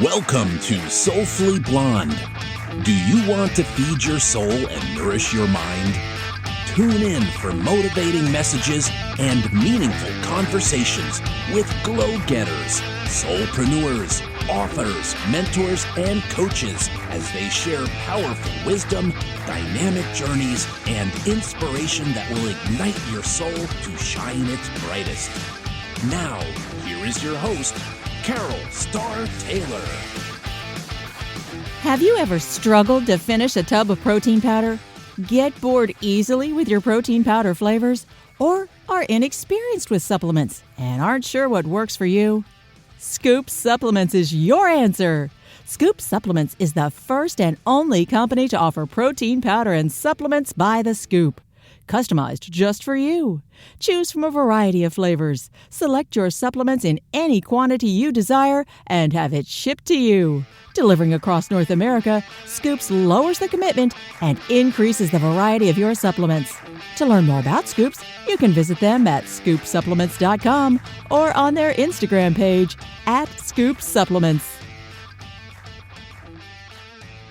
Welcome to Soulfully Blonde. Do you want to feed your soul and nourish your mind? Tune in for motivating messages and meaningful conversations with glow-getters, soulpreneurs, authors, mentors, and coaches as they share powerful wisdom, dynamic journeys, and inspiration that will ignite your soul to shine its brightest. Now, here is your host, Carol Starr Taylor. Have you ever struggled to finish a tub of protein powder? Get bored easily with your protein powder flavors? Or are inexperienced with supplements and aren't sure what works for you? Scoop Supplements is your answer. Scoop Supplements is the first and only company to offer protein powder and supplements by the scoop, customized just for you. Choose from a variety of flavors. Select your supplements in any quantity you desire and have it shipped to you. Delivering across North America, Scoops lowers the commitment and increases the variety of your supplements. To learn more about Scoops, you can visit them at scoopsupplements.com or on their Instagram page @scoopsupplements.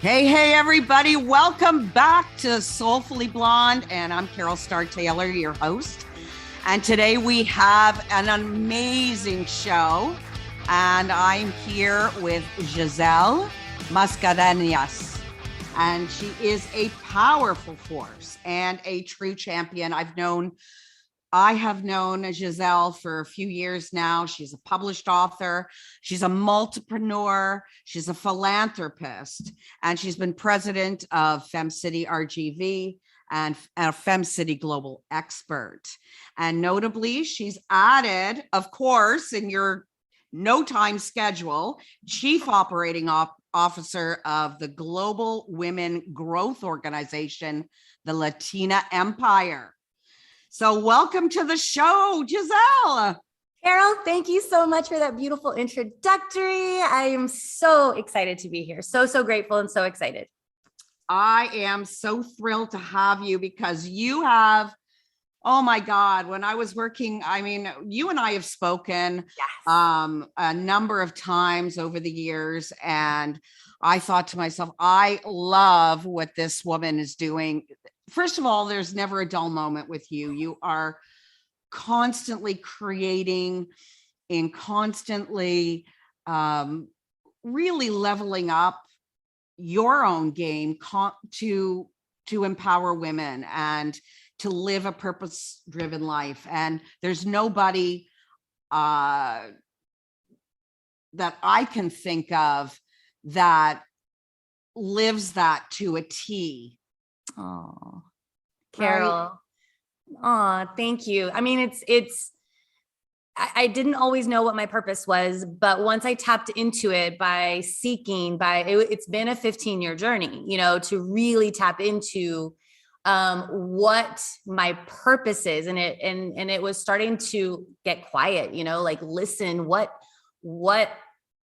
Hey, everybody. Welcome back to Soulfully Blonde. And I'm Carol Starr Taylor, your host. And today we have an amazing show. And I'm here with Giselle Mascarenhas. And she is a powerful force and a true champion. I have known Giselle for a few years now. She's a published author. She's a multi-preneur. She's a philanthropist. And she's been president of FemCity RGV and a FemCity global expert. And notably, she's added, of course, in your no time schedule, chief operating officer of the Global Women Growth Organization, the Latina Empire. So welcome to the show, Giselle. Carol, thank you so much for that beautiful introductory. I am so excited to be here. So grateful and so excited. I am so thrilled to have you because you have, oh my God, when I was working, you and I have spoken a number of times over the years. And I thought to myself, I love what this woman is doing. First of all, there's never a dull moment with you. You are constantly creating and constantly really leveling up your own game to empower women and to live a purpose-driven life. And there's nobody that I can think of that lives that to a T. Oh, Carol. Oh, thank you. I mean, I didn't always know what my purpose was, but once I tapped into it by seeking, it's been a 15-year journey, to really tap into what my purpose is. And it was starting to get quiet, listen, what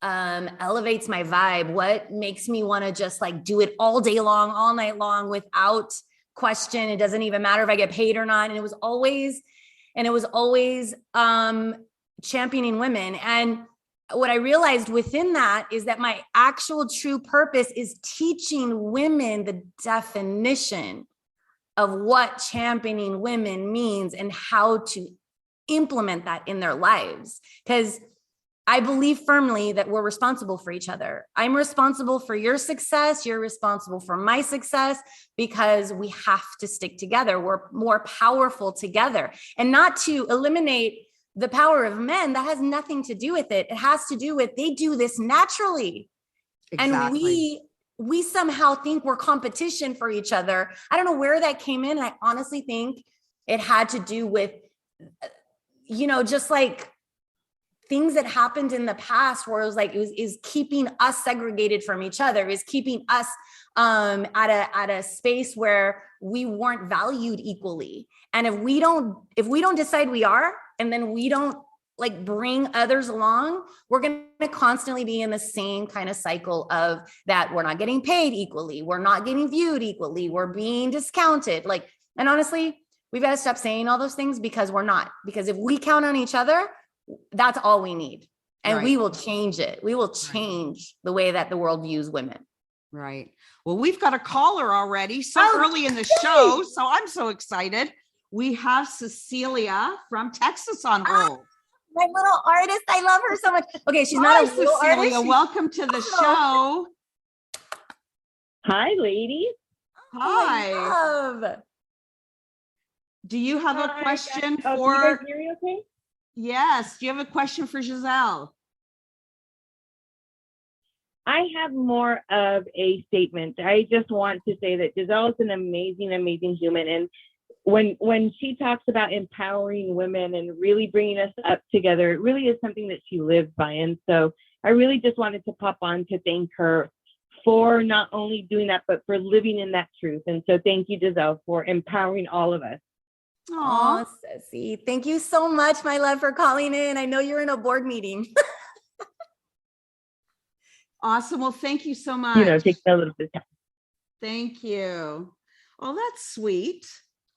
elevates my vibe, what makes me want to just do it all day long, all night long without question. It doesn't even matter if I get paid or not. And it was always championing women. And what I realized within that is that my actual true purpose is teaching women the definition of what championing women means and how to implement that in their lives. Because I believe firmly that we're responsible for each other. I'm responsible for your success. You're responsible for my success because we have to stick together. We're more powerful together. And not to eliminate the power of men, that has nothing to do with it. It has to do with they do this naturally. Exactly. And we somehow think we're competition for each other. I don't know where that came in. I honestly think it had to do with, just things that happened in the past where it was is keeping us segregated from each other, is keeping us at a space where we weren't valued equally. And if we don't decide we are, and then we don't bring others along, we're going to constantly be in the same kind of cycle of that. We're not getting paid equally. We're not getting viewed equally. We're being discounted. And honestly, we've got to stop saying all those things because we're not. Because if we count on each other, that's all we need. And we will change it. We will change the way that the world views women. Right. Well, we've got a caller already so early in the show. So I'm so excited. We have Cecilia from Texas on hold. My little artist. I love her so much. Okay. She's not a little Cecilia. artist. Welcome to the show. Hi, ladies. Hi. Love. Do you have a question can you for? guys hear me okay? Yes. Do you have a question for Giselle? I have more of a statement. I just want to say that Giselle is an amazing, amazing human. And when she talks about empowering women and really bringing us up together, it really is something that she lives by. And so I really just wanted to pop on to thank her for not only doing that, but for living in that truth. And so thank you, Giselle, for empowering all of us. Oh, Ceci. Thank you so much, my love, for calling in. I know you're in a board meeting. Awesome. Well, thank you so much. Take a little bit of time. Thank you. Oh, that's sweet.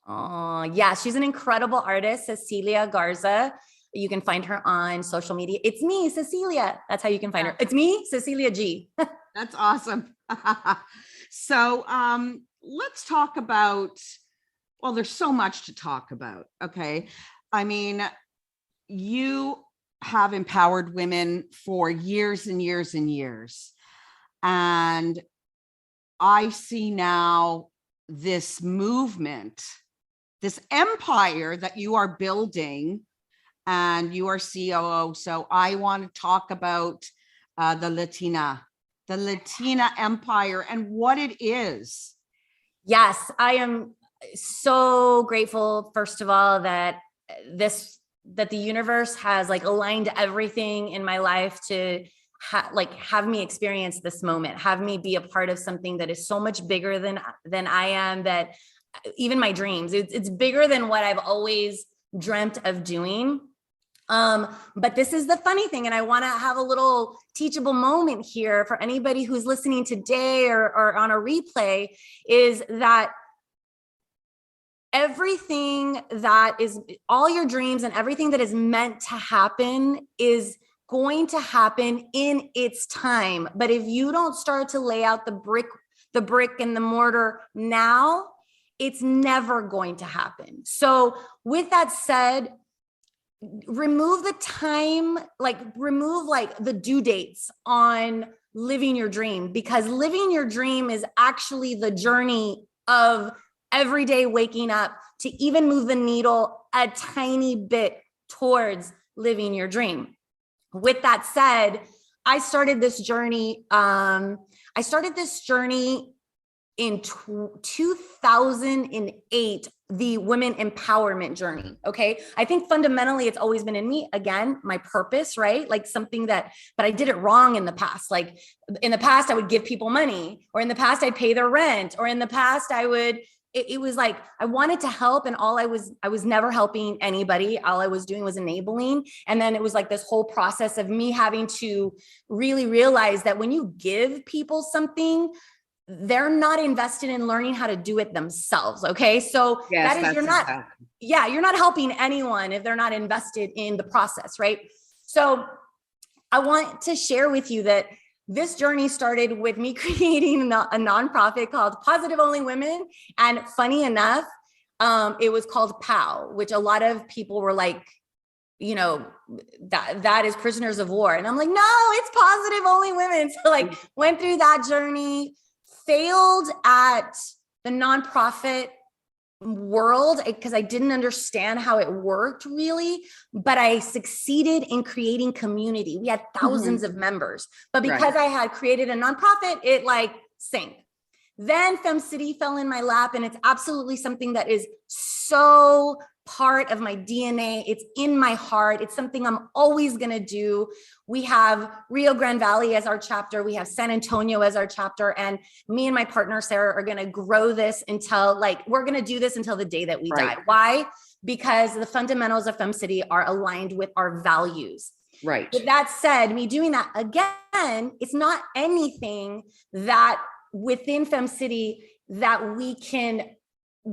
Oh, yeah. She's an incredible artist, Cecilia Garza. You can find her on social media. It's me, Cecilia. That's how you can find her. It's me, Cecilia G. That's awesome. So let's talk about, well, there's so much to talk about. Okay. I mean, you have empowered women for years and years and years. And I see now this movement, this empire that you are building, and you are COO. So I want to talk about the Latina empire and what it is. Yes, I am so grateful, first of all, that the universe has aligned everything in my life to have me experience this moment, have me be a part of something that is so much bigger than I am, that even my dreams, it's bigger than what I've always dreamt of doing. But this is the funny thing. And I want to have a little teachable moment here for anybody who's listening today or on a replay, is that everything that is all your dreams and everything that is meant to happen is going to happen in its time. But if you don't start to lay out the brick and the mortar now, it's never going to happen. So with that said, remove the time, remove the due dates on living your dream, because living your dream is actually the journey of every day waking up to even move the needle a tiny bit towards living your dream. With that said, I started this journey. In 2008, the women empowerment journey. Okay. I think fundamentally it's always been in me. Again, my purpose, right? Something but I did it wrong in the past. In the past, I would give people money, or in the past I'd pay their rent, or in the past it was I wanted to help, and I was never helping anybody. All I was doing was enabling. And then it was this whole process of me having to really realize that when you give people something, they're not invested in learning how to do it themselves. Okay. So yes, you're not helping anyone if they're not invested in the process. Right. So I want to share with you that this journey started with me creating a nonprofit called Positive Only Women. And funny enough, it was called POW, which a lot of people were that is prisoners of war. And I'm no, it's Positive Only Women. So went through that journey, failed at the nonprofit world because I didn't understand how it worked really, but I succeeded in creating community. We had thousands of members, but because I had created a nonprofit, it sank. Then FemCity fell in my lap, and it's absolutely something that is so part of my DNA. It's in my heart. It's something I'm always going to do. We have Rio Grande Valley as our chapter. We have San Antonio as our chapter. And me and my partner, Sarah, are going to grow this until we're going to do this until the day that we die. Why? Because the fundamentals of FemCity are aligned with our values. Right. With that said, me doing that again, it's not anything that within FemCity that we can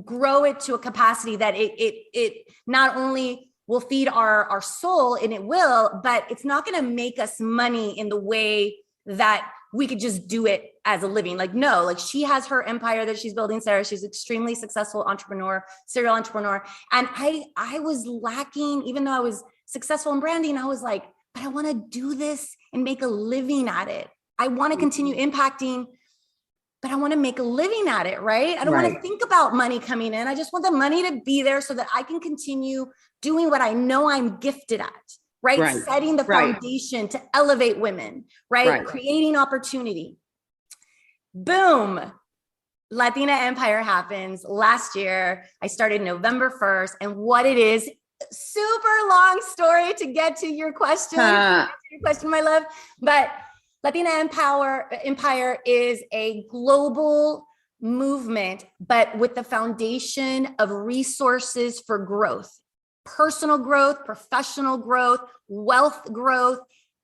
grow it to a capacity that it not only will feed our soul, and it will, but it's not going to make us money in the way that we could just do it as a living. Like, no, like she has her empire that she's building, Sarah. She's extremely successful entrepreneur, serial entrepreneur. And I was lacking, even though I was successful in branding, I was like, but I want to do this and make a living at it. I want to continue impacting, but I want to make a living at it, right? I don't want to think about money coming in. I just want the money to be there so that I can continue doing what I know I'm gifted at. Right? Setting the foundation to elevate women, right? Creating opportunity. Boom. Latina Empire happens last year. I started November 1st. And what it is, super long story to get to your question, my love. But Latina Empire is a global movement, but with the foundation of resources for growth. Personal growth, professional growth, wealth growth.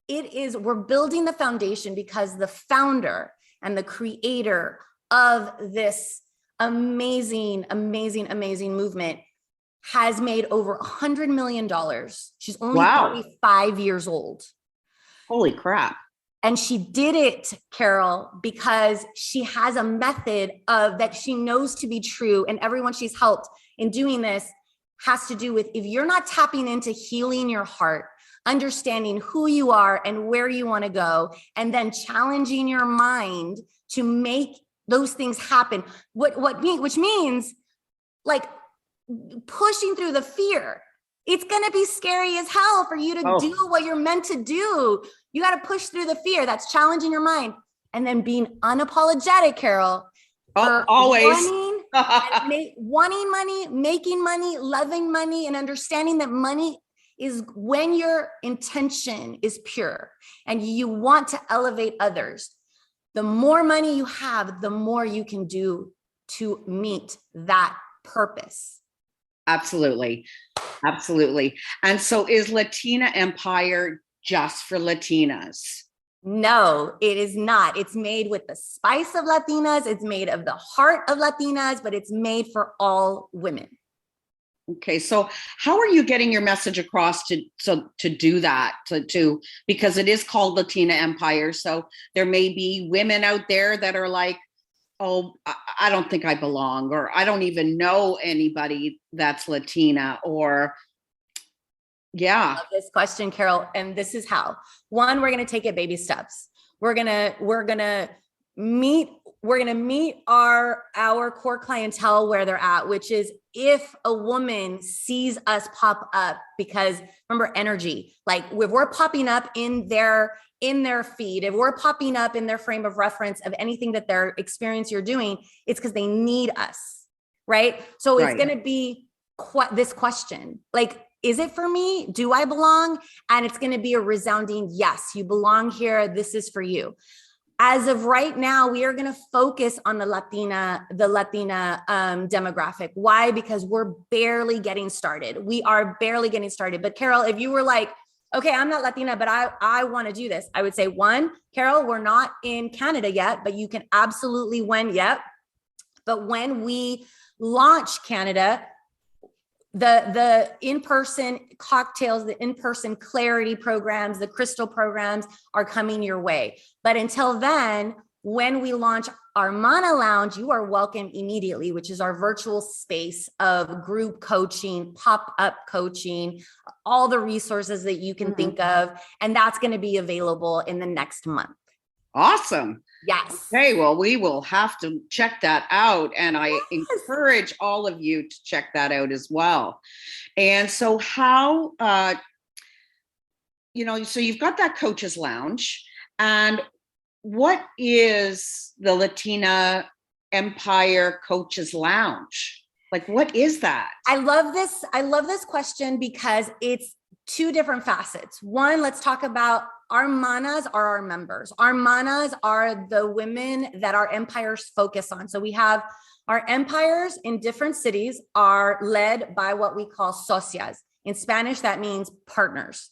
We're building the foundation because the founder and the creator of this amazing movement has made over $100 million. She's only 35 years old. Holy crap. And she did it, Carol, because she has a method that she knows to be true. And everyone she's helped in doing this has to do with, if you're not tapping into healing your heart, understanding who you are and where you want to go, and then challenging your mind to make those things happen, which means like pushing through the fear. It's going to be scary as hell for you to do what you're meant to do. You got to push through the fear. That's challenging your mind. And then being unapologetic, Carol. Always. Wanting money, making money, loving money, and understanding that money is when your intention is pure and you want to elevate others. The more money you have, the more you can do to meet that purpose. Absolutely. And so is Latina Empire just for Latinas? No, it is not. It's made with the spice of Latinas. It's made of the heart of Latinas, but it's made for all women. Okay, so how are you getting your message across to do that? Because it is called Latina Empire. So there may be women out there that are like, oh, I don't think I belong, or I don't even know anybody that's Latina, or yeah. I love this question, Carol. And this is how. One, we're going to take it baby steps. We're going to meet our core clientele where they're at, which is if a woman sees us pop up, because remember energy, like if we're popping up in their feed, if we're popping up in their frame of reference of anything that they're experiencing or doing, it's because they need us. Right. So it's going to be this question, like, is it for me? Do I belong? And it's going to be a resounding yes, you belong here. This is for you. As of right now, we are going to focus on the Latina demographic. Why? Because we're barely getting started. We are barely getting started. But Carol, if you were like, okay, I'm not Latina, but I want to do this, I would say, one, Carol, we're not in Canada yet, but you can absolutely But when we launch Canada, the in-person cocktails, the in-person clarity programs, the crystal programs are coming your way. But until then, when we launch our Mana Lounge, you are welcome immediately, which is our virtual space of group coaching, pop-up coaching, all the resources that you can think of. And that's going to be available in the next month. Awesome. Yes. Okay, well, we will have to check that out. And I encourage all of you to check that out as well. And so how, so you've got that coach's lounge, and what is the Latina Empire Coaches Lounge? Like, what is that? I love this question because it's two different facets. One, let's talk about our manas are our members. Our manas are the women that our empires focus on. So we have our empires in different cities are led by what we call socias. In Spanish, that means partners.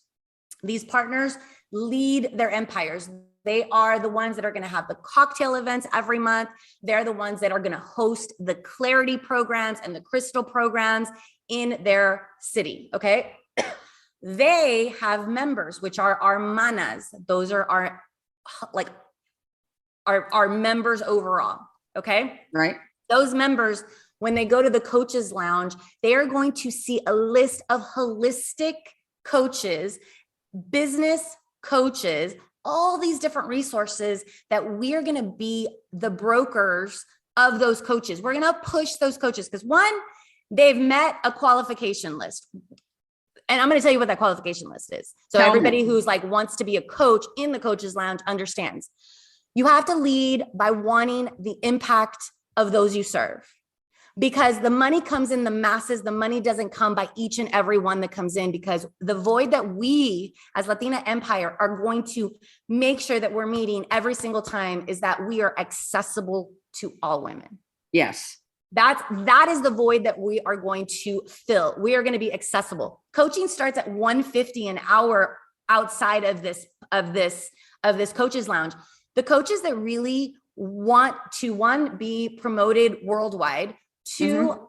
These partners lead their empires. They are the ones that are going to have the cocktail events every month. They're the ones that are going to host the clarity programs and the crystal programs in their city. Okay. They have members, which are our manas. Those are our members overall. Okay. Right. Those members, when they go to the coaches lounge, they are going to see a list of holistic coaches, business coaches, all these different resources that we are going to be the brokers of those coaches. We're going to push those coaches because one, they've met a qualification list. And I'm going to tell you what that qualification list is. So everybody who's like wants to be a coach in the coaches lounge understands. You have to lead by wanting the impact of those you serve, because the money comes in the masses. The money doesn't come by each and every one that comes in, because the void that we as Latina Empire are going to make sure that we're meeting every single time is that we are accessible to all women. Yes. That is the void that we are going to fill. We are going to be accessible. Coaching starts at $150 an hour outside of this coaches lounge. The coaches that really want to, one, be promoted worldwide, two,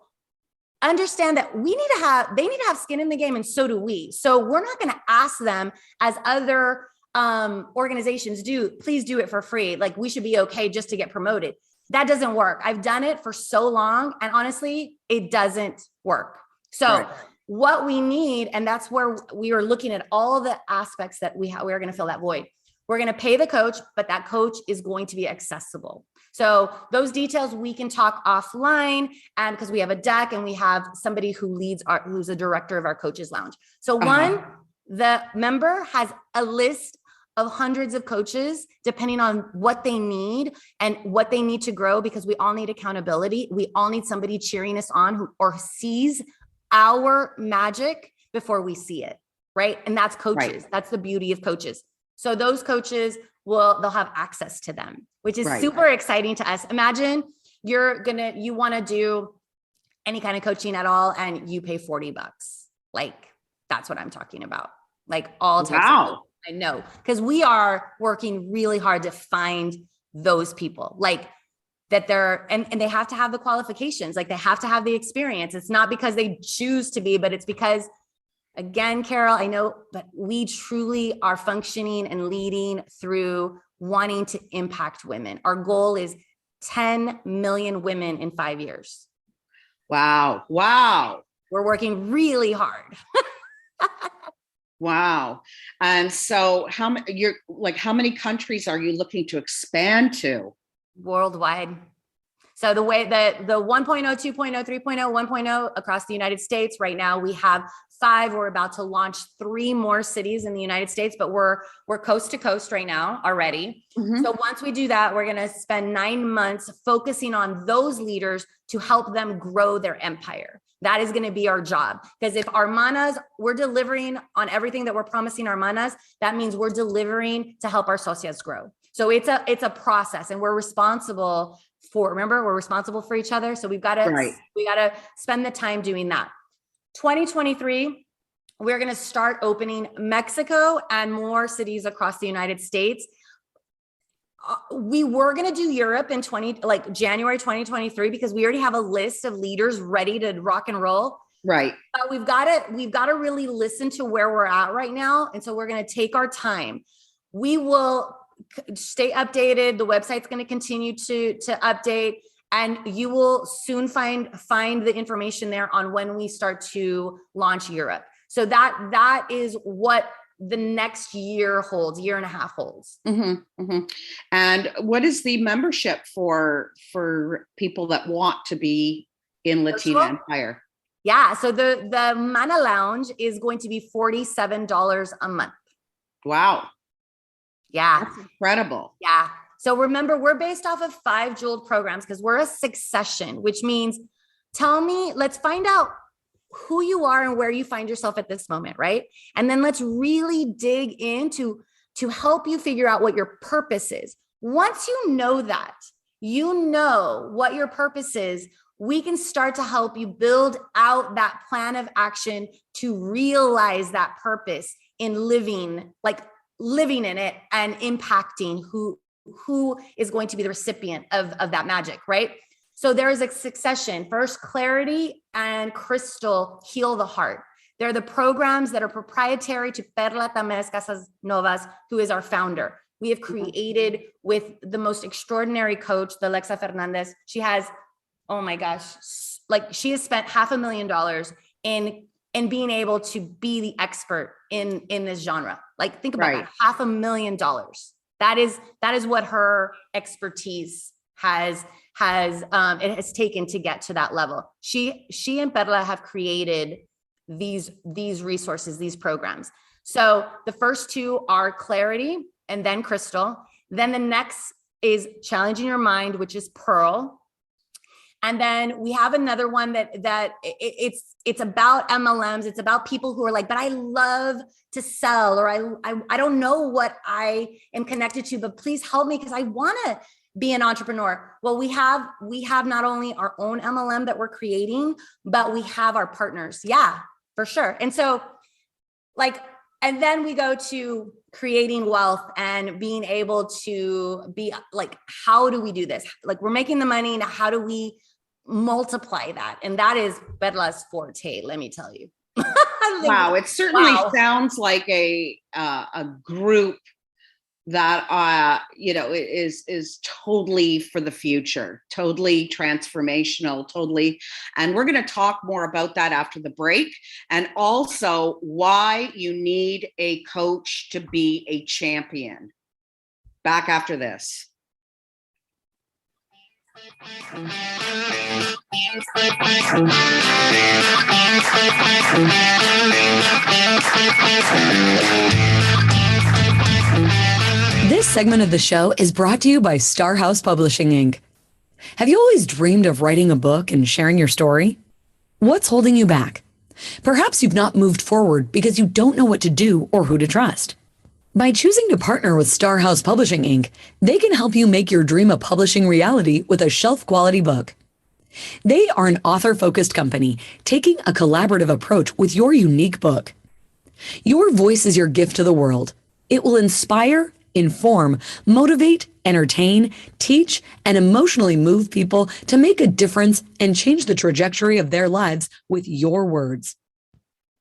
understand that they need to have skin in the game, and so do we. So we're not going to ask them, as other organizations do, please do it for free. Like, we should be okay just to get promoted. That doesn't work. I've done it for so long, and honestly, it doesn't work. So what we need, and that's where we are looking at all the aspects that we are going to fill that void. We're going to pay the coach, but that coach is going to be accessible. So those details we can talk offline, and because we have a deck and we have somebody who's a director of our coaches lounge. So one, the member has a list of hundreds of coaches, depending on what they need and what they need to grow, because we all need accountability. We all need somebody cheering us on who sees our magic before we see it, right? And that's coaches. Right. That's the beauty of coaches. So those coaches they'll have access to them, which is super exciting to us. Imagine you want to do any kind of coaching at all, and you pay $40. Like, that's what I'm talking about. Like, all types of coaching. I know, because we are working really hard to find those people, like that and they have to have the qualifications. Like, they have to have the experience. It's not because they choose to be, but it's because, again, Carol, I know, but we truly are functioning and leading through wanting to impact women. Our goal is 10 million women in 5 years. Wow. We're working really hard. Wow. And so how many countries are you looking to expand to? Worldwide. So the way that the 1.0, 2.0, 3.0, 1.0 across the United States right now, we have 5. We're about to launch 3 more cities in the United States, but we're coast to coast right now already. So once we do that, we're going to spend 9 months focusing on those leaders to help them grow their empire. That is going to be our job. Because if our manas, we're delivering on everything that we're promising our manas, that means we're delivering to help our socias grow. So it's a process, and we're responsible for each other. So we got to spend the time doing that. 2023, we're going to start opening Mexico and more cities across the United States. We were going to do Europe in January 2023, because we already have a list of leaders ready to rock and roll. Right. But we've got to really listen to where we're at right now. And so we're going to take our time. We will stay updated. The website's going to continue to update, and you will soon find the information there on when we start to launch Europe. So that is what the next year and a half holds. And what is the membership for people that want to be in Latina Empire? Yeah. So the Mana Lounge is going to be $47 a month. Wow. Yeah. That's incredible. Yeah. So remember, we're based off of 5 jeweled programs, because we're a succession, which means let's find out who you are and where you find yourself at this moment, right? And then let's really dig into to help you figure out what your purpose is. Once you know that, you know what your purpose is, we can start to help you build out that plan of action to realize that purpose in living like living in it and impacting who is going to be the recipient of that magic, right? So there is a succession. First, Clarity and Crystal heal the heart. They're the programs that are proprietary to Perla Tamés Casas Novas, who is our founder. We have created with the most extraordinary coach, the Alexa Fernandez. She has, oh my gosh, like she has spent $500,000 in being able to be the expert in this genre. Like think about that, $500,000. That is what her expertise has taken to get to that level. She and Perla have created these resources, these programs. So the first two are Clarity and then Crystal. Then the next is Challenging Your Mind, which is Pearl. And then we have another one that it's about MLMs. It's about people who are like, but I love to sell, or I don't know what I am connected to, but please help me because I want to be an entrepreneur. Well, we have not only our own MLM that we're creating, but we have our partners. Yeah, for sure. And so and then we go to creating wealth and being able to be like, how do we do this? Like we're making the money. Now, how do we multiply that? And that is Perla's forte, let me tell you. Wow. It certainly sounds like a group that, is totally for the future, totally transformational, totally. And we're going to talk more about that after the break. And also why you need a coach to be a champion. Back after this. This segment of the show is brought to you by Star House Publishing, Inc. Have you always dreamed of writing a book and sharing your story? What's holding you back? Perhaps you've not moved forward because you don't know what to do or who to trust. By choosing to partner with Star House Publishing, Inc., they can help you make your dream of publishing reality with a shelf-quality book. They are an author-focused company taking a collaborative approach with your unique book. Your voice is your gift to the world. It will inspire, inform, motivate, entertain, teach, and emotionally move people to make a difference and change the trajectory of their lives with your words.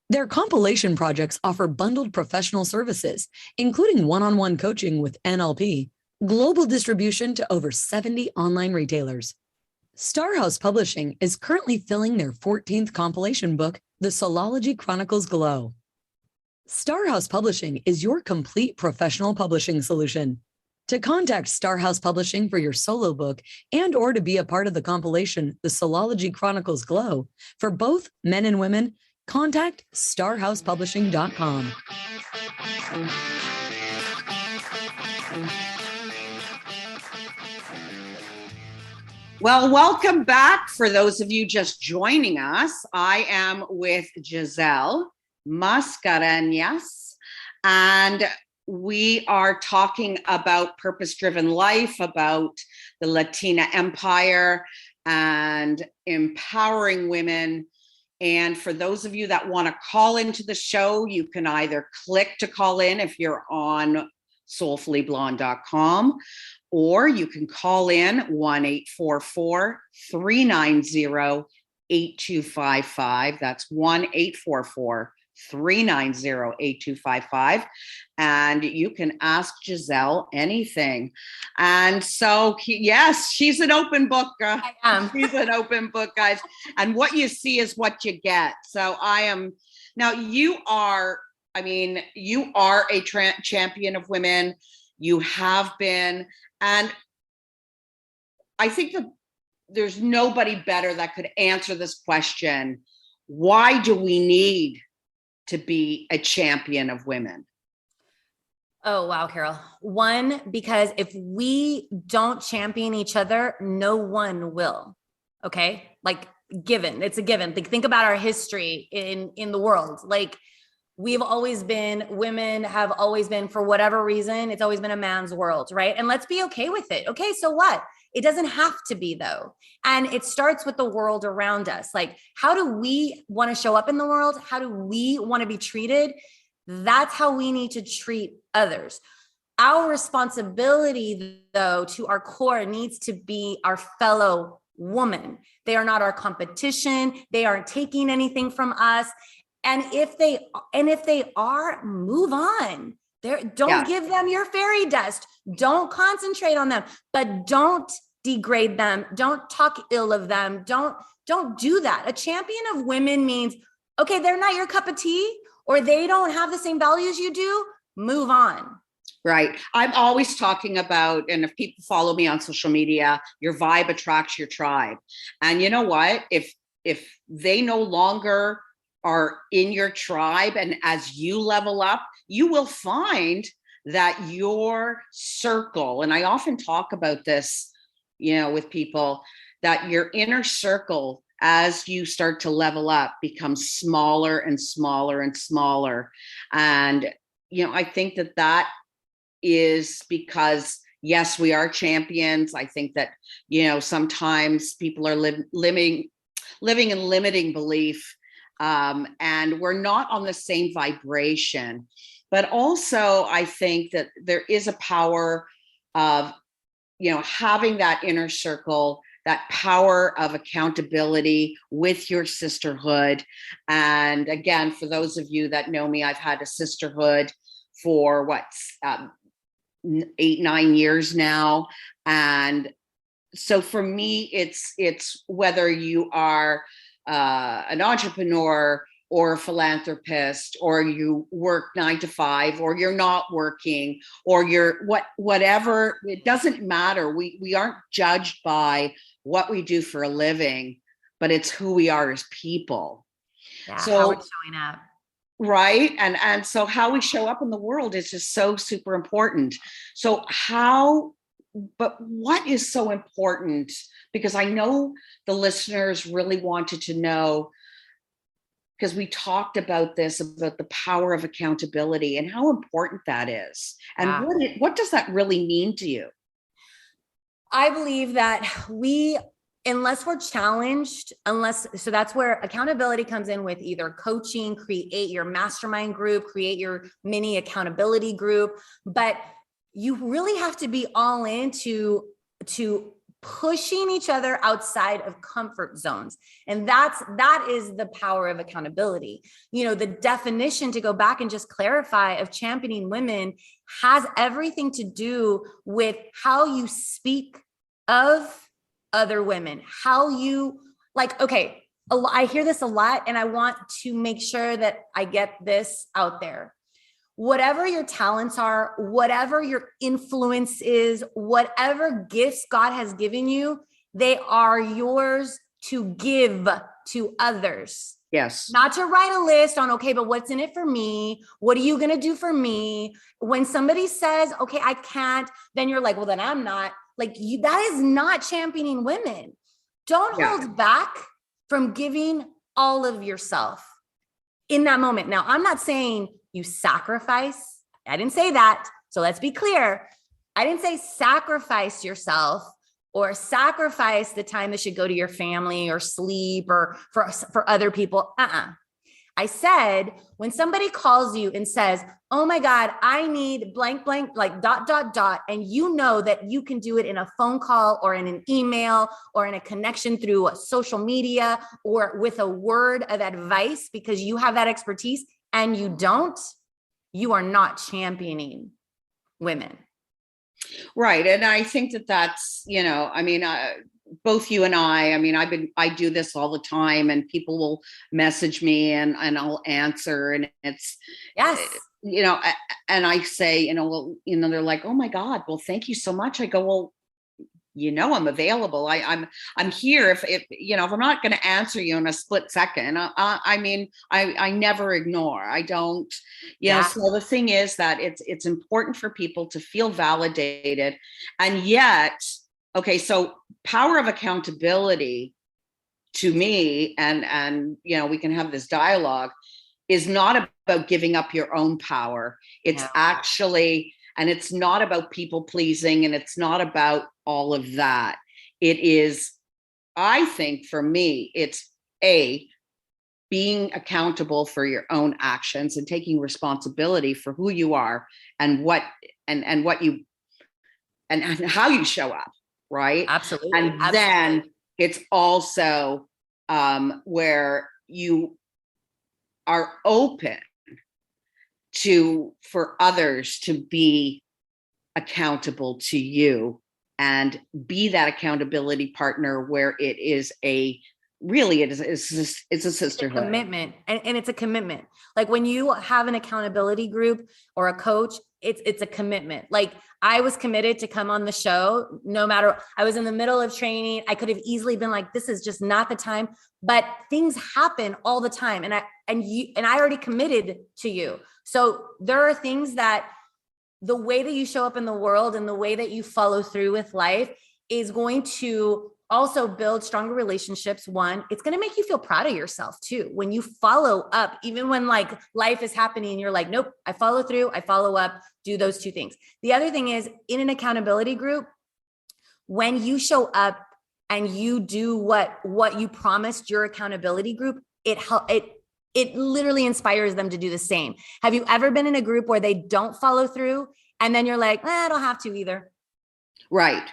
Their compilation projects offer bundled professional services, including one-on-one coaching with NLP, global distribution to over 70 online retailers. Star House Publishing is currently filling their 14th compilation book, The Soulology Chronicles Glow. Star House Publishing is your complete professional publishing solution. To contact Star House Publishing for your solo book and or to be a part of the compilation, The Soulology Chronicles Glow, for both men and women, contact starhousepublishing.com. Well, welcome back. For those of you just joining us, I am with Giselle Mascarenhas, and we are talking about purpose-driven life, about the Latina empire and empowering women. And for those of you that want to call into the show, you can either click to call in if you're on soulfullyblonde.com, or you can call in 1-844-390-8255. That's 1-844-390-8255. And you can ask Giselle anything. And so, yes, she's an open book. I am. She's an open book, guys. And what you see is what you get. So now you are a champion of women. You have been. And I think that there's nobody better that could answer this question. Why do we need to be a champion of women? Oh, wow, Carol. One, because if we don't champion each other, no one will. Okay. Like given, it's a given. Think about our history in the world. Like women have always been, for whatever reason, it's always been a man's world. Right. And let's be okay with it. Okay. So what? It doesn't have to be though. And it starts with the world around us. Like, how do we want to show up in the world? How do we want to be treated? That's how we need to treat others. Our responsibility, though, to our core needs to be our fellow woman. They are not our competition. They aren't taking anything from us. And if they are, move on. Don't give them your fairy dust. Don't concentrate on them, but don't degrade them. Don't talk ill of them. Don't do that. A champion of women means, okay, they're not your cup of tea, or they don't have the same values you do. Move on. Right. I'm always talking about, and if people follow me on social media, your vibe attracts your tribe. And you know what? If they no longer are in your tribe, and as you level up, you will find that your circle, and I often talk about this, with people, that your inner circle, as you start to level up, becomes smaller and smaller and smaller. And, I think that is because, yes, we are champions. I think that, sometimes people are living in limiting belief, and we're not on the same vibration. But also, I think that there is a power of, having that inner circle, that power of accountability with your sisterhood. And again, for those of you that know me, I've had a sisterhood for 8-9 years now. And so for me, it's whether you are an entrepreneur or a philanthropist, or you work 9 to 5, or you're not working, or you're whatever, it doesn't matter. We aren't judged by what we do for a living, but it's who we are as people. Yeah, so how we're showing up. Right. And so how we show up in the world is just so super important. So but what is so important? Because I know the listeners really wanted to know, because we talked about the power of accountability and how important that is. And what does that really mean to you? I believe that unless we're challenged, so that's where accountability comes in, with either coaching, create your mastermind group, create your mini accountability group. But you really have to be all in to pushing each other outside of comfort zones. And that is the power of accountability. The definition, to go back and just clarify, of championing women has everything to do with how you speak of other women, how you okay, I hear this a lot, and I want to make sure that I get this out there. Whatever your talents are, whatever your influence is, whatever gifts God has given you, they are yours to give to others. Yes. Not to write a list on, okay, but what's in it for me? What are you going to do for me? When somebody says, okay, I can't, then you're like, well, then I'm not. That is not championing women. Don't hold back from giving all of yourself in that moment. Now, I'm not saying you sacrifice. I didn't say that. So let's be clear. I didn't say sacrifice yourself or sacrifice the time that should go to your family or sleep or for other people. I said, when somebody calls you and says, oh my God, I need blank, blank, and you know that you can do it in a phone call or in an email or in a connection through social media or with a word of advice because you have that expertise, and you are not championing women. Right. And I think that's, both you and I do this all the time, and people will message me and I'll answer, and it's, yes, and I say, they're like, oh my God, well, thank you so much. I go, well, I'm available. I'm here. If I'm not going to answer you in a split second, I never ignore. I don't, so the thing is that it's important for people to feel validated. And yet, okay, so power of accountability to me, and we can have this dialogue, is not about giving up your own power. It's actually, and it's not about people pleasing, and it's not about all of that. It is, I think for me, it's being accountable for your own actions and taking responsibility for who you are and what you and how you show up, right? Absolutely. And Absolutely. then it's also where you are open for others to be accountable to you and be that accountability partner, where it is it's a sisterhood. Commitment. And it's a commitment. Like when you have an accountability group or a coach, it's a commitment. Like I was committed to come on the show, no matter, I was in the middle of training. I could have easily been like, this is just not the time, but things happen all the time. And I already committed to you. So there are things that the way that you show up in the world and the way that you follow through with life is going to also build stronger relationships. One, it's going to make you feel proud of yourself too. When you follow up, even when like life is happening and you're like, nope, I follow through, I follow up, do those two things. The other thing is, in an accountability group, when you show up and you do what you promised your accountability group, it literally inspires them to do the same. Have you ever been in a group where they don't follow through and then you're like, I don't have to either? Right.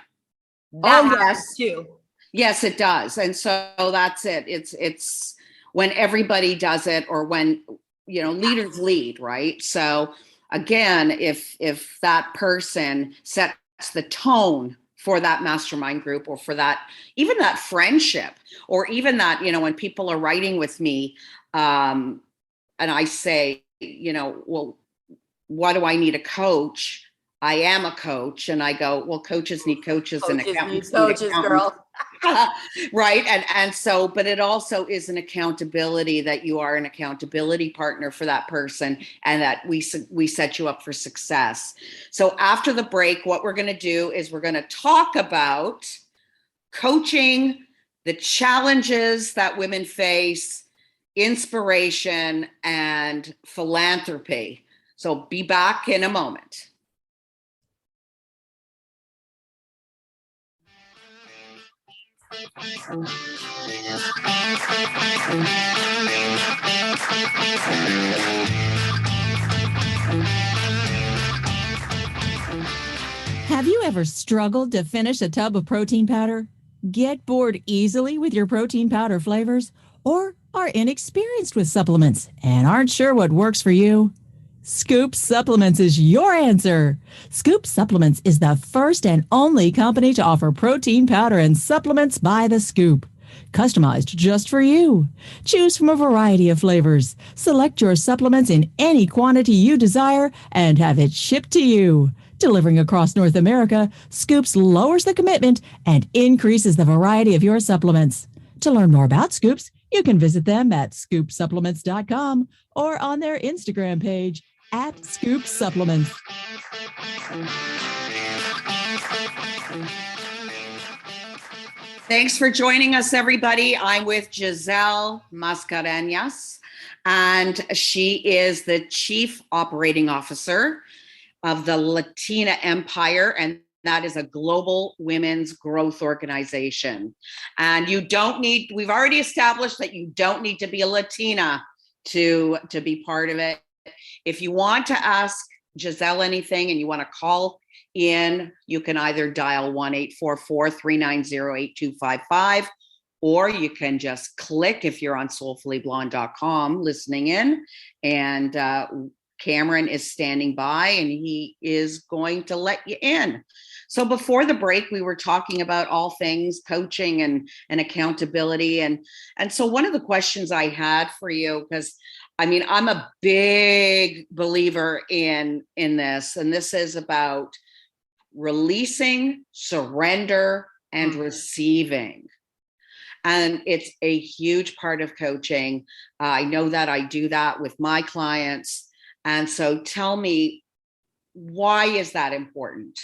That happens too. Yes, it does. And so that's it. It's when everybody does it, or when, leaders lead, right? So again, if that person sets the tone for that mastermind group, or for that, even that friendship, or even that, when people are writing with me, and I say, well, why do I need a coach? I am a coach. And I go, well, coaches need coaches, and accountants need coaches, girl. Right. And so, but it also is an accountability, that you are an accountability partner for that person, and that we set you up for success. So after the break, what we're going to do is we're going to talk about coaching, the challenges that women face, inspiration, and philanthropy. So be back in a moment. Have you ever struggled to finish a tub of protein powder? Get bored easily with your protein powder flavors? Or are inexperienced with supplements and aren't sure what works for you? Scoop Supplements is your answer. Scoop Supplements is the first and only company to offer protein powder and supplements by the scoop, customized just for you. Choose from a variety of flavors. Select your supplements in any quantity you desire and have it shipped to you. Delivering across North America, Scoops lowers the commitment and increases the variety of your supplements. To learn more about Scoops, you can visit them at scoopsupplements.com or on their Instagram page at Scoop Supplements. Thanks for joining us, everybody. I'm with Giselle Mascarenhas, and she is the Chief Operating Officer of the Latina Empire, and that is a global women's growth organization. And we've already established that you don't need to be a Latina to be part of it. If you want to ask Giselle anything and you want to call in, you can either dial 1-844-390-8255, or you can just click, if you're on soulfullyblonde.com listening in, and Cameron is standing by and he is going to let you in. So before the break, we were talking about all things coaching and accountability. And so one of the questions I had for you, because I'm a big believer in this, and this is about releasing, surrender, and receiving. And it's a huge part of coaching. I know that I do that with my clients. And so tell me, why is that important?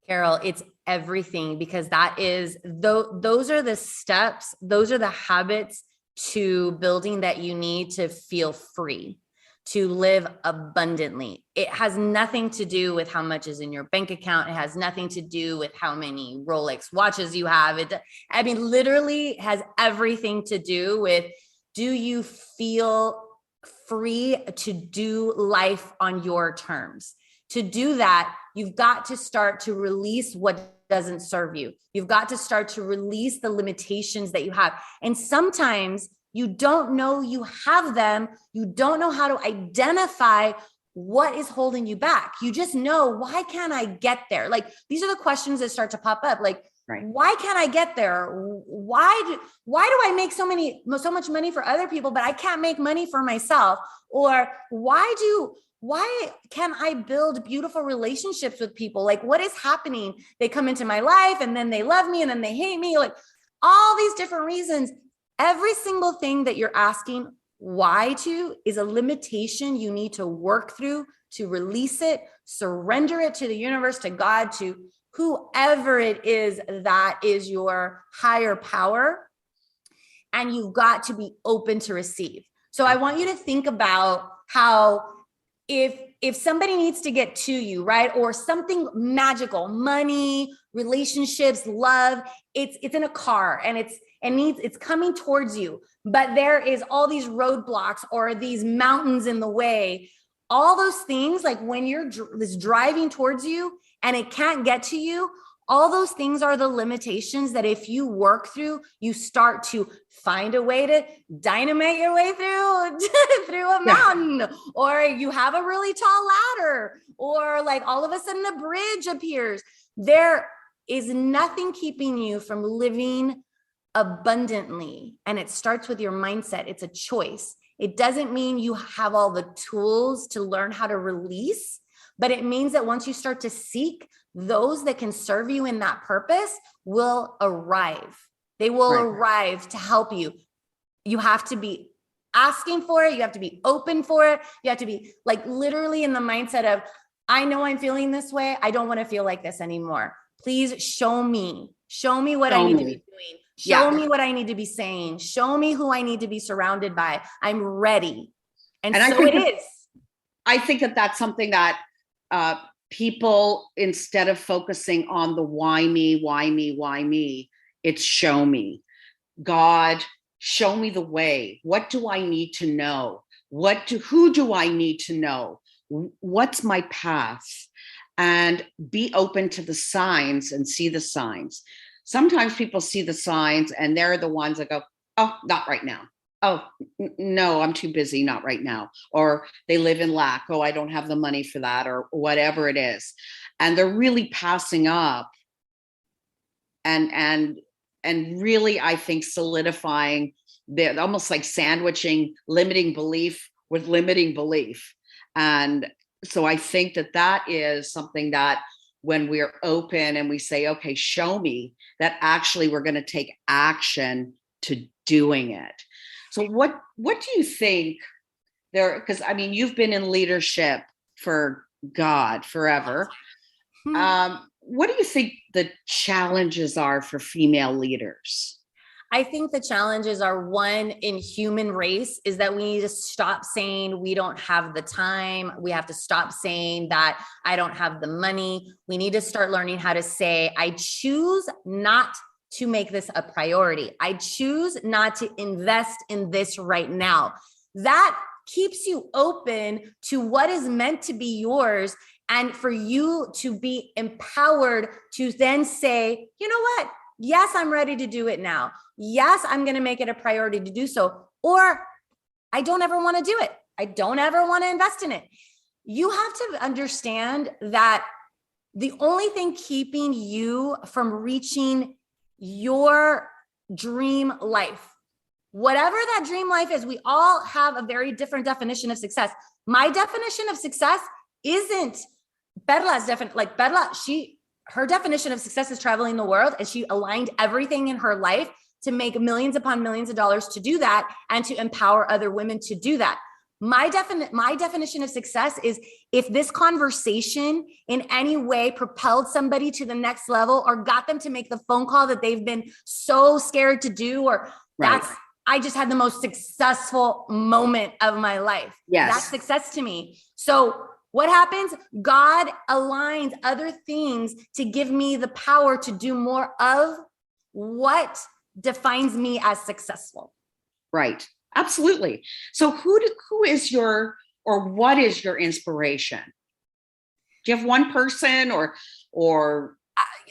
Carol, it's everything, because those are the steps, those are the habits to building that you need to feel free, to live abundantly. It has nothing to do with how much is in your bank account. It has nothing to do with how many Rolex watches you have. Literally has everything to do with do you feel free to do life on your terms? To do that, you've got to start to release what doesn't serve you. You've got to start to release the limitations that you have. And sometimes you don't know you have them. You don't know how to identify what is holding you back. You just know, why can't I get there? Like, these are the questions that start to pop up. Like, right. Why can't I get there? Why do I make so much money for other people, but I can't make money for myself? Or why can I build beautiful relationships with people? Like, what is happening? They come into my life and then they love me and then they hate me. Like, all these different reasons. Every single thing that you're asking why to is a limitation you need to work through, to release it, surrender it to the universe, to God, to whoever it is that is your higher power. And you've got to be open to receive. So I want you to think about how if somebody needs to get to you, right? Or something magical, money, relationships, love, it's in a car and it's coming towards you, but there is all these roadblocks or these mountains in the way. All those things, like when you're driving towards you and it can't get to you, all those things are the limitations that if you work through, you start to find a way to dynamite your way through a mountain, or you have a really tall ladder, or like all of a sudden a bridge appears. There is nothing keeping you from living abundantly. And it starts with your mindset. It's a choice. It doesn't mean you have all the tools to learn how to release, but it means that once you start to seek, those that can serve you in that purpose will arrive. They will arrive to help you. You have to be asking for it. You have to be open for it. You have to be like literally in the mindset of, I know I'm feeling this way. I don't want to feel like this anymore. Please show me what I need to be doing. Show me what I need to be saying. Show me who I need to be surrounded by. I'm ready. And so it is. I think that that's something that people, instead of focusing on the why me, it's show me. God, show me the way. What do I need to know? Who do I need to know? What's my path? And be open to the signs and see the signs. Sometimes people see the signs and they're the ones that go, oh, not right now. Oh, no, I'm too busy, not right now. Or they live in lack. Oh, I don't have the money for that, or whatever it is. And they're really passing up and really, I think, solidifying, almost like sandwiching limiting belief with limiting belief. And so I think that is something that when we're open and we say, okay, show me, that actually we're going to take action to doing it. So what do you think there, because I mean, you've been in leadership for God forever. What do you think the challenges are for female leaders? I think the challenges are, one, in human race, is that we need to stop saying we don't have the time. We have to stop saying that I don't have the money. We need to start learning how to say, I choose not to make this a priority. I choose not to invest in this right now. That keeps you open to what is meant to be yours, and for you to be empowered to then say, you know what? Yes, I'm ready to do it now. Yes, I'm going to make it a priority to do so. Or I don't ever want to do it. I don't ever want to invest in it. You have to understand that the only thing keeping you from reaching your dream life, whatever that dream life is, we all have a very different definition of success. My definition of success isn't Perla's definition. Like Perla, her definition of success is traveling the world, and she aligned everything in her life to make millions upon millions of dollars to do that and to empower other women to do that. My definition of success is if this conversation in any way propelled somebody to the next level or got them to make the phone call that they've been so scared to do, or I just had the most successful moment of my life. Yes. That's success to me. So what happens? God aligns other things to give me the power to do more of what defines me as successful. Right. Absolutely. So who is your, or what is your inspiration? Do you have one person or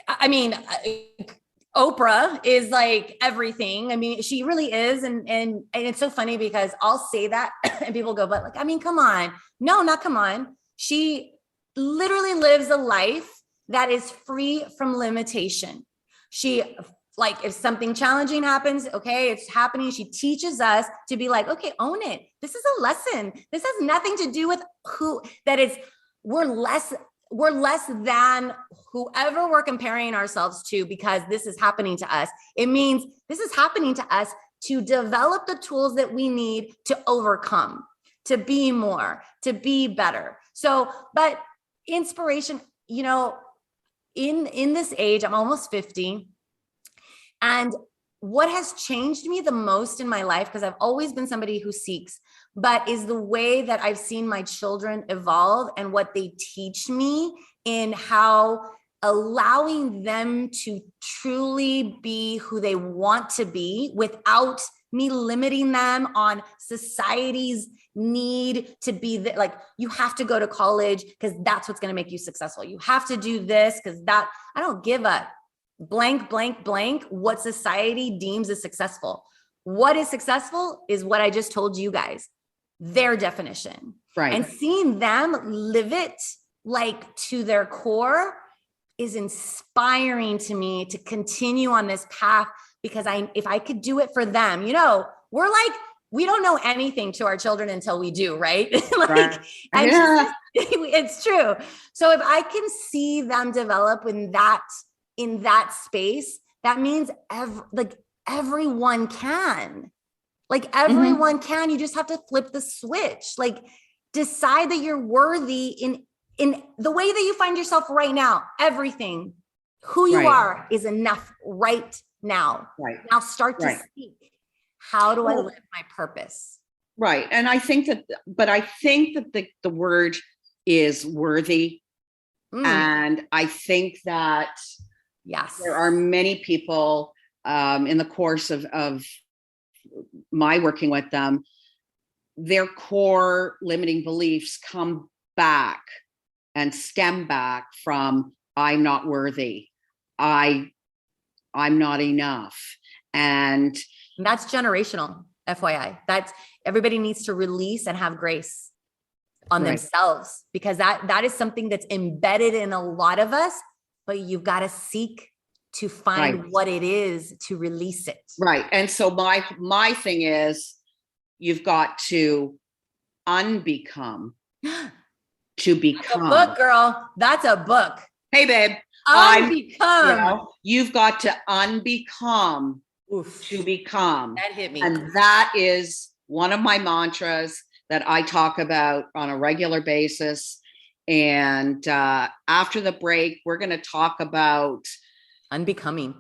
I mean, Oprah is like everything. I mean, she really is. And it's so funny because I'll say that and people go, but like, I mean, come on. No, not come on. She literally lives a life that is free from limitation. She, like, if something challenging happens, okay, it's happening. She teaches us to be like, okay, own it. This is a lesson. This has nothing to do with we're less than whoever we're comparing ourselves to because this is happening to us. It means this is happening to us to develop the tools that we need to overcome, to be more, to be better. So, but inspiration, you know, in this age, I'm almost 50. And what has changed me the most in my life, because I've always been somebody who seeks, but is the way that I've seen my children evolve and what they teach me in how allowing them to truly be who they want to be without me limiting them on society's need to be like, you have to go to college because that's what's going to make you successful. You have to do this because that, I don't give a blank, blank, blank what society deems as successful. What is successful is what I just told you guys, their definition. Right. And seeing them live it like to their core is inspiring to me to continue on this path, because if I could do it for them, you know, we're like, we don't know anything to our children until we do, right? Like, right. Yeah. It's true. So if I can see them develop in that space, that means everyone can. Like everyone can. You just have to flip the switch. Like decide that you're worthy in the way that you find yourself right now. Everything, who you are is enough right now. Right. Now start to speak. How do I live my purpose? Right. And I think that the word is worthy. And I think that there are many people in the course of my working with them, their core limiting beliefs come back and stem back from I'm not worthy. I'm not enough. And that's generational, FYI. That's everybody needs to release and have grace on themselves, because that is something that's embedded in a lot of us, but you've got to seek to find what it is to release it. Right. And so my thing is you've got to unbecome to become. That's a book, girl. That's a book. Hey, babe. Unbecome. You've got to unbecome to become. That hit me. And that is one of my mantras that I talk about on a regular basis. And after the break, we're going to talk about unbecoming.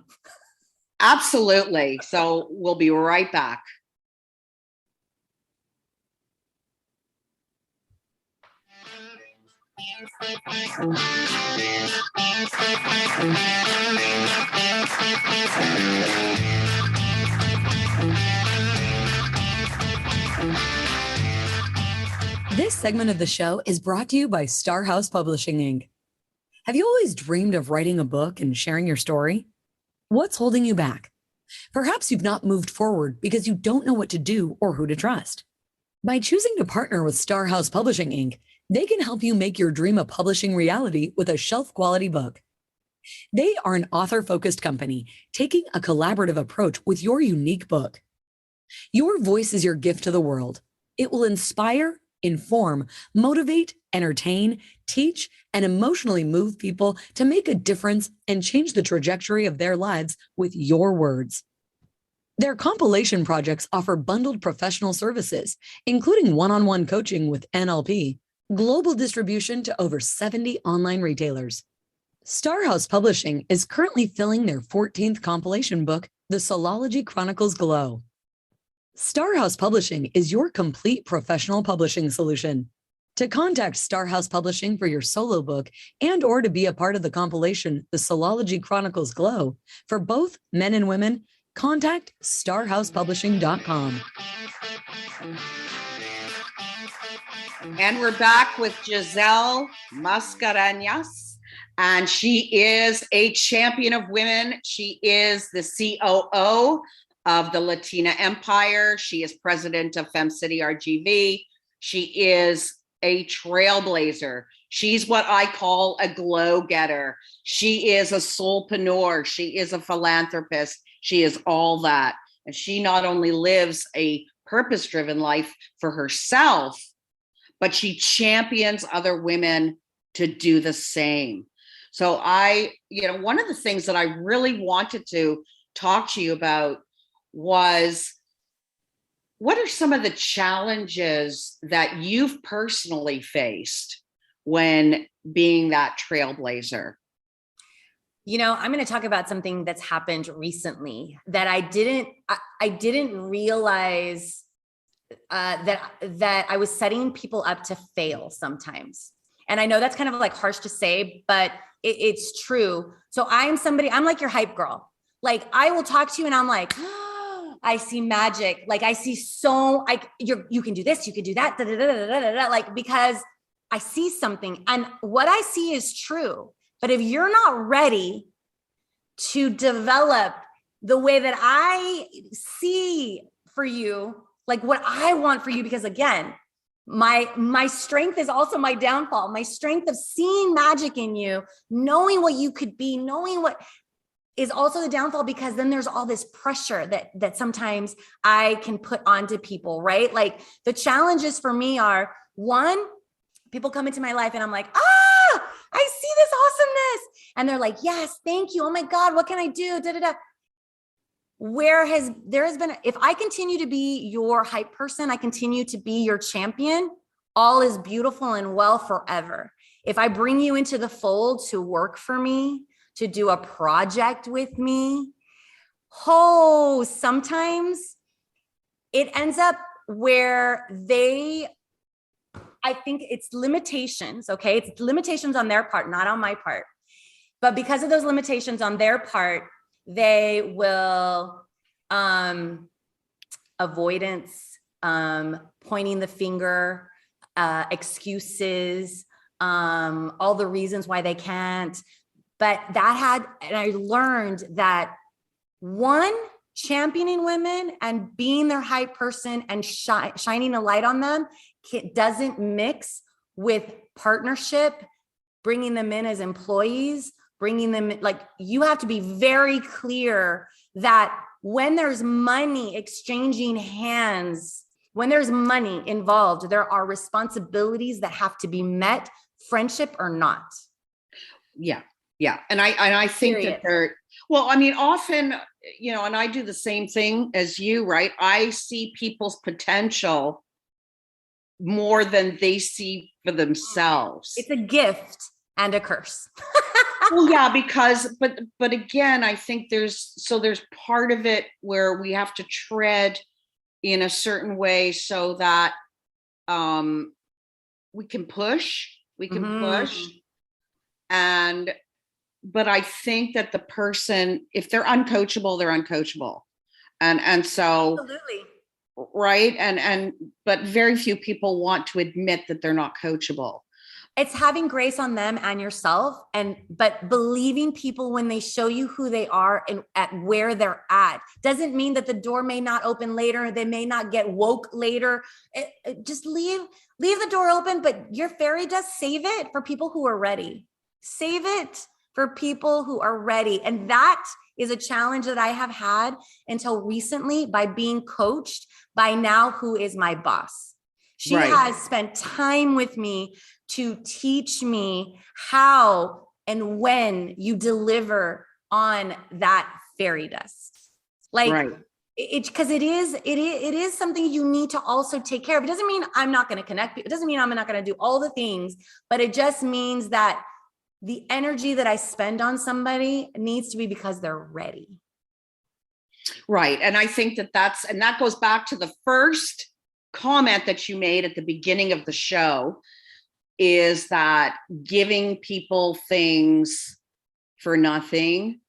Absolutely. So we'll be right back. This segment of the show is brought to you by Star House Publishing Inc. Have you always dreamed of writing a book and sharing your story? What's holding you back? Perhaps you've not moved forward because you don't know what to do or who to trust. By choosing to partner with Star House Publishing Inc., they can help you make your dream of publishing reality with a shelf-quality book. They are an author-focused company taking a collaborative approach with your unique book. Your voice is your gift to the world. It will inspire, inform, motivate, entertain, teach, and emotionally move people to make a difference and change the trajectory of their lives with your words. Their compilation projects offer bundled professional services, including one-on-one coaching with NLP, global distribution to over 70 online retailers. Star House Publishing is currently filling their 14th compilation book, The Soulology Chronicles Glow. Star House Publishing is your complete professional publishing solution. To contact Star House Publishing for your solo book and or to be a part of the compilation, The Soulology Chronicles Glow, for both men and women, contact starhousepublishing.com. And we're back with Giselle Mascarenhas, and she is a champion of women. She is the COO of the Latina Empire. She is president of FemCity RGV. She is a trailblazer. She's what I call a glow getter. She is a soulpreneur. She is a philanthropist. She is all that. And she not only lives a purpose-driven life for herself, but she champions other women to do the same. So one of the things that I really wanted to talk to you about was, what are some of the challenges that you've personally faced when being that trailblazer? I'm going to talk about something that's happened recently that I didn't realize that I was setting people up to fail sometimes. And I know that's kind of like harsh to say, but it's true. So I'm like your hype girl. Like, I will talk to you and I'm like, oh, I see magic. Like, I see you can do this, you can do that, like, because I see something and what I see is true. But if you're not ready to develop the way that I see for you, like what I want for you, because again, my strength is also my downfall. My strength of seeing magic in you, knowing what you could be, knowing what is also the downfall, because then there's all this pressure that sometimes I can put onto people, right? Like, the challenges for me are, one, people come into my life and I'm like, I see this awesomeness. And they're like, yes, thank you. Oh my God, what can I do? Da, da, da. If I continue to be your hype person, I continue to be your champion, all is beautiful and well forever. If I bring you into the fold to work for me, to do a project with me, sometimes it ends up where I think it's limitations, okay? It's limitations on their part, not on my part. But because of those limitations on their part, they will avoidance, pointing the finger, excuses, all the reasons why they can't. But and I learned that, one, championing women and being their hype person and shining a light on them doesn't mix with partnership, bringing them in as employees, bringing them, like, you have to be very clear that when there's money exchanging hands, when there's money involved, there are responsibilities that have to be met, friendship or not. Yeah. And I think that often, and I do the same thing as you, right? I see people's potential more than they see for themselves. It's a gift and a curse. Well, yeah, because, but again, I think there's part of it where we have to tread in a certain way so that we can push, but I think that the person, if they're uncoachable, they're uncoachable. And so, absolutely. Right. But very few people want to admit that they're not coachable. It's having grace on them and yourself, but believing people when they show you who they are and at where they're at. Doesn't mean that the door may not open later. They may not get woke later. Just leave the door open, but your fairy dust, save it for people who are ready. Save it for people who are ready. And that is a challenge that I have had until recently by being coached by now who is my boss. She has spent time with me to teach me how and when you deliver on that fairy dust. Like, because it is something you need to also take care of. It doesn't mean I'm not going to connect people. It doesn't mean I'm not going to do all the things, but it just means that the energy that I spend on somebody needs to be because they're ready. Right. And I think that goes back to the first comment that you made at the beginning of the show, is that giving people things for nothing,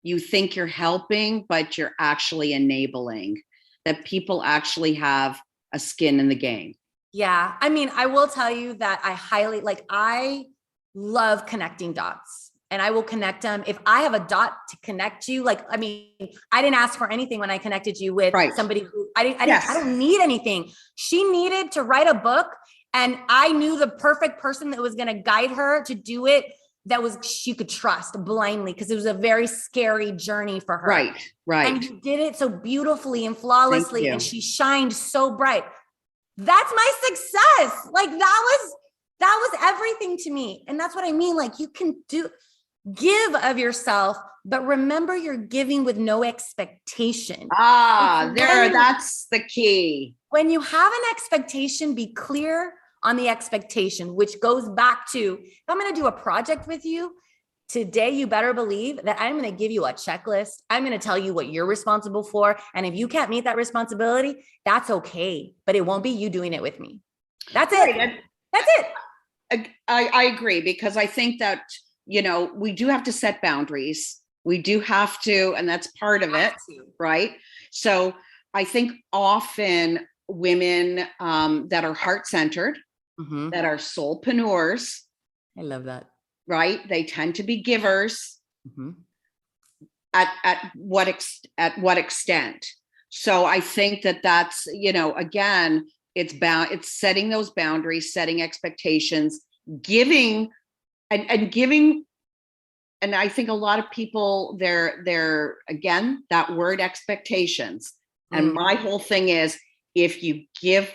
you think you're helping, but you're actually enabling, that people actually have a skin in the game. Yeah. I mean, I will tell you that I love connecting dots, and I will connect them. If I have a dot to connect you, I didn't ask for anything when I connected you with somebody who I don't need anything. She needed to write a book, and I knew the perfect person that was going to guide her to do it. She could trust blindly, because it was a very scary journey for her. Right. And you did it so beautifully and flawlessly, and she shined so bright. That's my success. That was everything to me. And that's what I mean. You can give of yourself, but remember, you're giving with no expectation. That's the key. When you have an expectation, be clear on the expectation, which goes back to, if I'm going to do a project with you today, you better believe that I'm going to give you a checklist. I'm going to tell you what you're responsible for. And if you can't meet that responsibility, that's okay. But it won't be you doing it with me. That's it. That's it. I agree, because I think that, we do have to set boundaries. We do have to, and that's part of it, right? So I think often women that are heart-centered, that are soulpreneurs. I love that. Right? They tend to be givers. At what extent? So I think that's, again, it's setting those boundaries, setting expectations, giving and giving. And I think a lot of people, they're again, that word expectations. And my whole thing is, if you give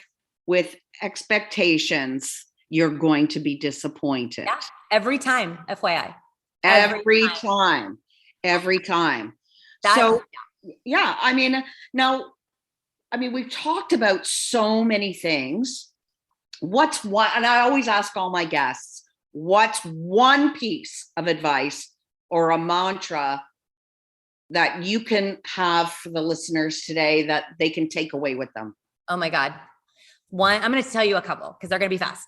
with expectations, you're going to be disappointed. Yeah, every time, FYI. Every time. So, we've talked about so many things. And I always ask all my guests, what's one piece of advice or a mantra that you can have for the listeners today that they can take away with them? Oh my God. One, I'm going to tell you a couple because they're going to be fast.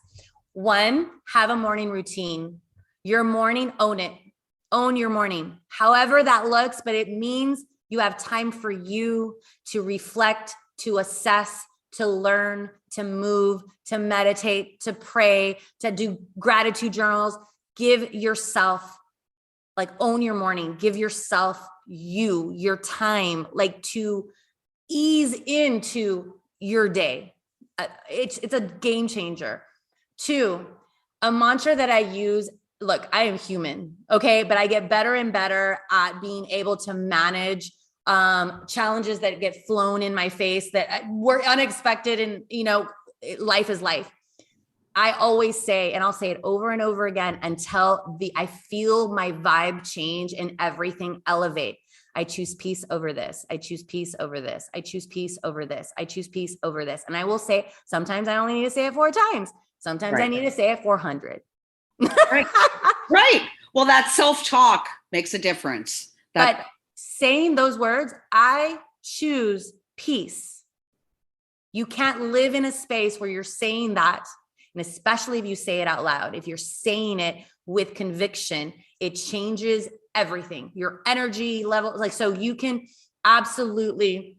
One, have a morning routine. Your morning, own it. Own your morning. However that looks, but it means you have time for you to reflect, to assess, to learn, to move, to meditate, to pray, to do gratitude journals. Give yourself, own your morning. Give yourself your time, to ease into your day. It's a game changer. Two, a mantra that I use. Look, I am human, okay? But I get better and better at being able to manage challenges that get flown in my face that were unexpected, and life is life. I always say, and I'll say it over and over again until I feel my vibe change and everything elevate. I choose peace over this. I choose peace over this. I choose peace over this. I choose peace over this. And I will say, sometimes I only need to say it 4 times. Sometimes I need to say it 400. Right. Well, that self-talk makes a difference. But saying those words, I choose peace. You can't live in a space where you're saying that. And especially if you say it out loud, if you're saying it with conviction, it changes everything, your energy level. So you can absolutely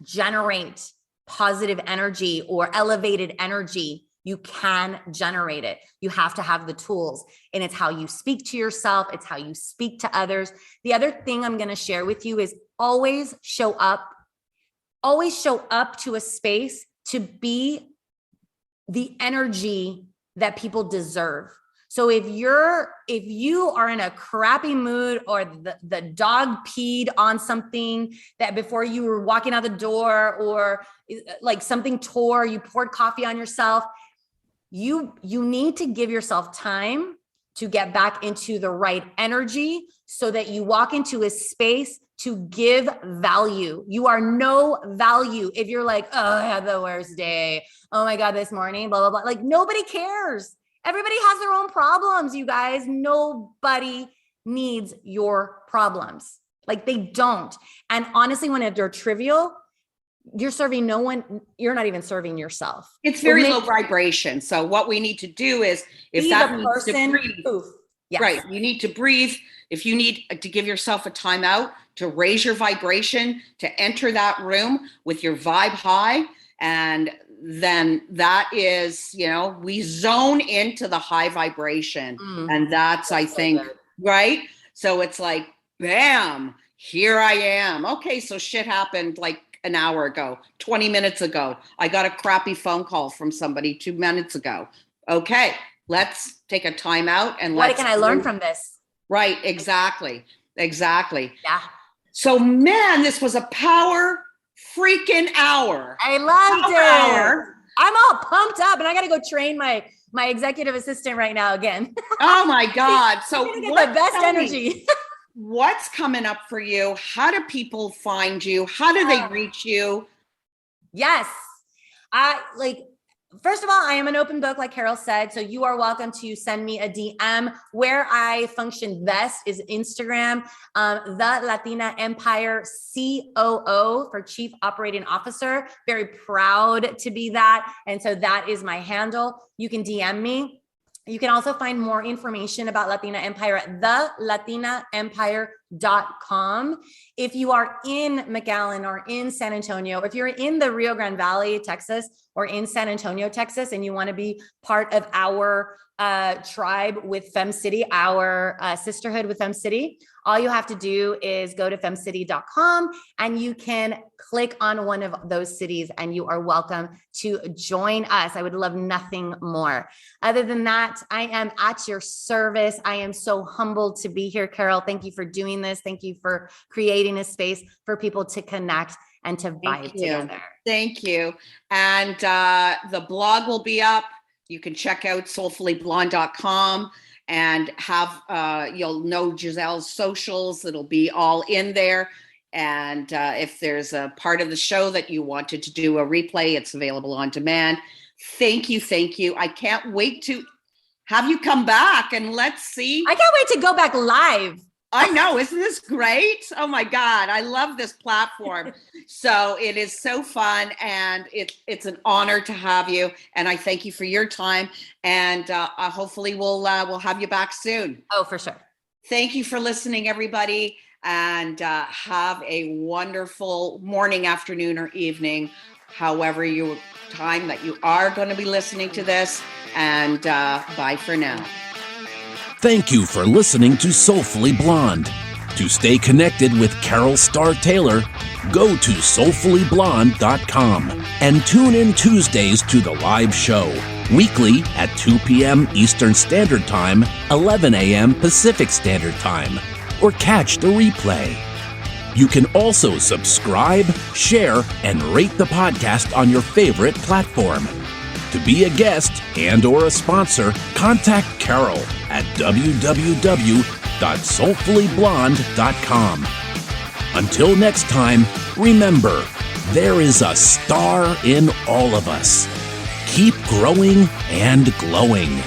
generate positive energy or elevated energy. You can generate it. You have to have the tools, and it's how you speak to yourself. It's how you speak to others. The other thing I'm going to share with you is always show up to a space to be the energy that people deserve. So if you are in a crappy mood, or the dog peed on something that before you were walking out the door, or something tore, you poured coffee on yourself, you need to give yourself time to get back into the right energy so that you walk into a space to give value. You are no value if you're oh, I had the worst day. Oh my God, this morning, blah, blah, blah. Nobody cares. Everybody has their own problems, you guys. Nobody needs your problems. They don't. And honestly, when they're trivial, you're serving no one. You're not even serving yourself. It's very low vibration. So what we need to do is, if that means to breathe, yes. Right, you need to breathe. If you need to give yourself a timeout to raise your vibration, to enter that room with your vibe high, and then that is, we zone into the high vibration. And that's I think, right? So it's like, bam, here I am. Okay, so shit happened like an hour ago, 20 minutes ago. I got a crappy phone call from somebody 2 minutes ago. Okay, let's take a time out and what can I learn from this? Right, exactly. Yeah. So man, this was a power freaking hour. I loved it. Hour. I'm all pumped up, and I got to go train my executive assistant right now again. Oh my God. So I'm gonna get the best energy. What's coming up for you? How do people find you? How do they reach you? Yes. First of all, I am an open book, like Carol said. So you are welcome to send me a DM. Where I function best is Instagram, the Latina Empire COO for Chief Operating Officer. Very proud to be that. And so that is my handle. You can DM me. You can also find more information about Latina Empire at thelatinaempire.com. If you are in McAllen or in San Antonio, if you're in the Rio Grande Valley, Texas, or in San Antonio, Texas, and you want to be part of our tribe with FemCity, our sisterhood with FemCity, all you have to do is go to femcity.com and you can click on one of those cities and you are welcome to join us. I would love nothing more. Other than that, I am at your service. I am so humbled to be here, Carol. Thank you for doing this. Thank you for creating a space for people to connect and to vibe together. Thank you. And the blog will be up. You can check out soulfullyblonde.com and have, you'll know Giselle's socials. It'll be all in there. And if there's a part of the show that you wanted to do a replay, it's available on demand. Thank you. Thank you. I can't wait to have you come back and let's see. I can't wait to go back live. I know. Isn't this great? Oh my God. I love this platform. So it is so fun and it's an honor to have you. And I thank you for your time. And hopefully we'll have you back soon. Oh, for sure. Thank you for listening, everybody. And have a wonderful morning, afternoon, or evening, however you time that you are going to be listening to this. And bye for now. Thank you for listening to Soulfully Blonde. To stay connected with Carol Starr Taylor, go to soulfullyblonde.com and tune in Tuesdays to the live show, weekly at 2 p.m. Eastern Standard Time, 11 a.m. Pacific Standard Time, or catch the replay. You can also subscribe, share, and rate the podcast on your favorite platform. To be a guest and/or a sponsor, contact Carol at www.soulfullyblonde.com. Until next time, remember, there is a star in all of us. Keep growing and glowing.